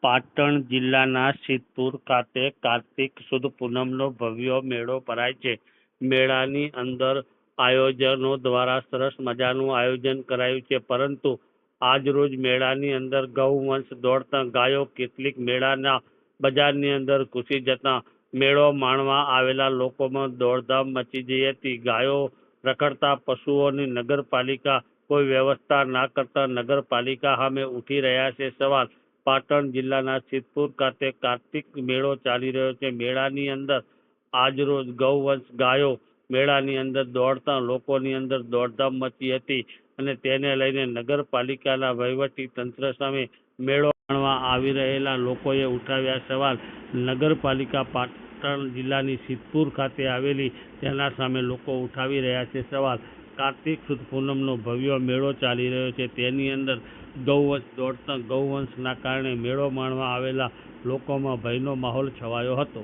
પાટણ જિલ્લાના સિદ્ધપુર ખાતે કાર્તિક સુદ પૂનમનો ભવ્ય મેળો ભરાય છે. મેળાની અંદર આયોજનો દ્વારા સરસ મજાનું આયોજન કરાયું છે, પરંતુ આજરોજ મેળાની અંદર ગૌવંશ દોડતા ગાયો કેટલીક મેળાના બજારની અંદર ઘૂસી જતા મેળો માણવા આવેલા લોકોમાં દોડધામ મચી ગઈ હતી. ગાયો રખડતા પશુઓની નગરપાલિકા કોઈ વ્યવસ્થા ના કરતા નગરપાલિકા સામે ઉઠી રહ્યા છે સવાલ. પાટણ જિલ્લાના સિદ્ધપુર ખાતે કાર્તિક મેળો ચાલી રહ્યો છે. મેળાની અંદર આજરોજ ગૌવંશ ગાયો મેળાની અંદર દોડતા લોકોની અંદર દોડધામ મચી હતી અને તેને લઈને નગરપાલિકાના વહીવટી તંત્ર સામે મેળો માણવા આવી રહેલા લોકોએ ઉઠાવ્યા સવાલ. નગરપાલિકા પાટણ જિલ્લાની સિદ્ધપુર ખાતે આવેલી તેના સામે લોકો ઉઠાવી રહ્યા છે સવાલ. કાર્તિક સુદ પૂનમનો ભવ્ય મેળો ચાલી રહ્યો છે, તેની અંદર ગૌવંશ દોડતા ગૌવંશના કારણે મેળો માણવા આવેલા લોકોમાં ભયનો માહોલ છવાયો હતો.